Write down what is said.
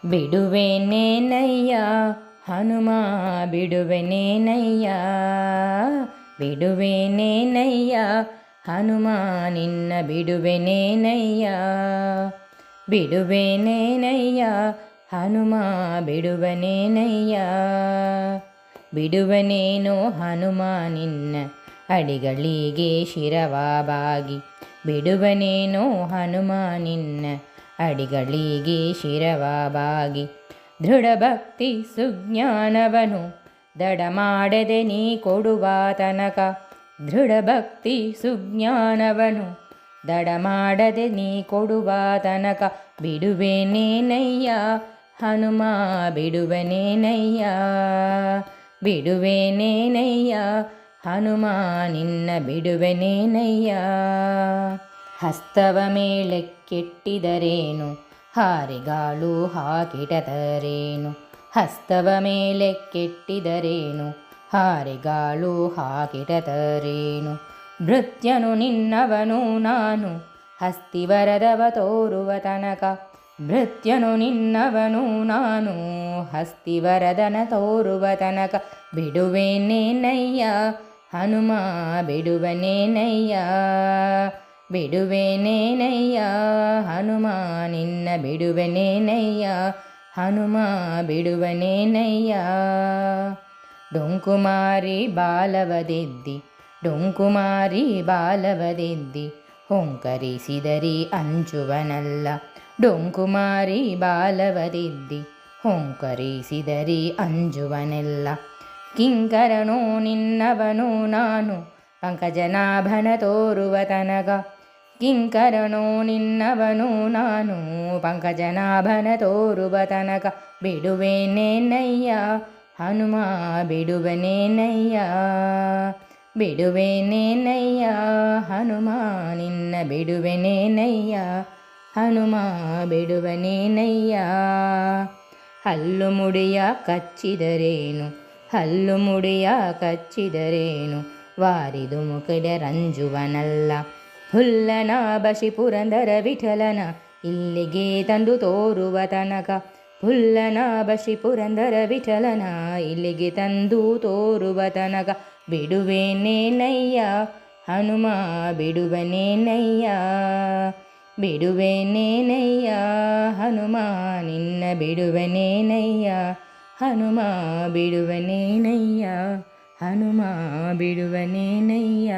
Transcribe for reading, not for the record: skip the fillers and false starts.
ಬಿಡುವೆನೇನಯ್ಯ ಹನುಮ ಬಿಡುವೆನೇನಯ್ಯ ಬಿಡುವೆನೇನಯ್ಯ ಹನುಮ ನಿನ್ನ ಬಿಡುವೆನೇನಯ್ಯ ಬಿಡುವೆನೇನಯ್ಯ ಹನುಮ ಬಿಡುವನೇನಯ್ಯ ಬಿಡುವನೇನೋ ಹನುಮ ನಿನ್ನ ಅಡಿಗಳಿಗೆ ಶಿರವಾಬಾಗಿ ಬಿಡುವನೇನೋ ಹನುಮ ನಿನ್ನ ಅಡಿಗಳಿಗೆ ಶಿರವಾಬಾಗಿ ದೃಢಭಕ್ತಿ ಸುಜ್ಞಾನವನು ದಡ ಮಾಡದೆ ನೀ ಕೊಡುವ ತನಕ ದೃಢಭಕ್ತಿ ಸುಜ್ಞಾನವನು ದಡ ಮಾಡದೆ ನೀ ಕೊಡುವ ತನಕ ಬಿಡುವೆನೇನಯ್ಯ ಹನುಮ ಬಿಡುವನೇನಯ್ಯ ಬಿಡುವೆನೇನಯ್ಯ ಹನುಮ ನಿನ್ನ ಬಿಡುವೆನೇನಯ್ಯ ಹಸ್ತವ ಮೇಲಕ್ಕೆಟ್ಟಿದರೇನು ಹಾರಿಗಾಳು ಹಾಕಿಡತರೇನು ಹಸ್ತವ ಮೇಲಕ್ಕೆಟ್ಟಿದರೇನು ಹಾರಿಗಾಳು ಹಾಕಿಡತರೇನು ಭೃತ್ಯನು ನಿನ್ನವನು ನಾನು ಹಸ್ತಿವರದವ ತೋರುವ ತನಕ ಭೃತ್ಯನು ನಿನ್ನವನು ನಾನು ಹಸ್ತಿವರದನ ತೋರುವ ತನಕ ಬಿಡುವೆನೇನಯ್ಯ ಹನುಮ ಬಿಡುವನೇನಯ್ಯ ಬಿಡುವೆನೇನಯ್ಯ ಹನುಮ ನಿನ್ನ ಬಿಡುವೆನೇನಯ್ಯ ಹನುಮ ಬಿಡುವನೇನಯ್ಯ ಡೊಂಕುಮಾರಿ ಬಾಲವದೆದ್ದಿ ಡೊಂಕುಮಾರಿ ಬಾಲವದೆದ್ದಿ ಹೊಂಕರಿಸಿದರಿ ಅಂಜುವನಲ್ಲ ಡೊಂಕುಮಾರಿ ಬಾಲವದೆದ್ದಿ ಹೊಂಕರಿಸಿದರಿ ಅಂಜುವನೆಲ್ಲ ಕಿಂಕರನೋ ನಿನ್ನವನು ನಾನು ಪಂಕಜನಾಭನ ತೋರುವ ತನಕ ಕಿಂಕರನೋ ನಿನ್ನವನು ನಾನು ಪಂಕಜನಾಭನ ತೋರುವ ತನಕ ಬಿಡುವೆನೇನಯ್ಯ ಹನುಮ ಬಿಡುವನೇನಯ್ಯ ಬಿಡುವೆನೇನಯ್ಯ ಹನುಮ ನಿನ್ನ ಬಿಡುವೆನೇನಯ್ಯ ಹನುಮ ಬಿಡುವನೇನಯ್ಯ ಹಲ್ಲು ಮುಡಿಯ ಕಚ್ಚಿದರೇನು ಹಲ್ಲು ಮುಡಿಯ ಕಚ್ಚಿದರೇನು ವಾರಿದು ಮುಖಡರಂಜುವನಲ್ಲ ಹುಲ್ಲನ ಬಶಿ ಪುರಂದರ ವಿಠಲನ ಇಲ್ಲಿಗೆ ತಂದು ತೋರುವ ತನಕ ಹುಲ್ಲನ ಬಶಿ ಪುರಂದರ ವಿಠಲನ ಇಲ್ಲಿಗೆ ತಂದು ತೋರುವ ತನಕ ಬಿಡುವೆನೇನಯ್ಯ ಹನುಮ ಬಿಡುವನೇನಯ್ಯ ಬಿಡುವೆನೇನಯ್ಯ ಹನುಮ ನಿನ್ನ ಬಿಡುವನೇನಯ್ಯ ಹನುಮ ಬಿಡುವನೇನಯ್ಯ ಹನುಮ ಬಿಡುವನೇನಯ್ಯ.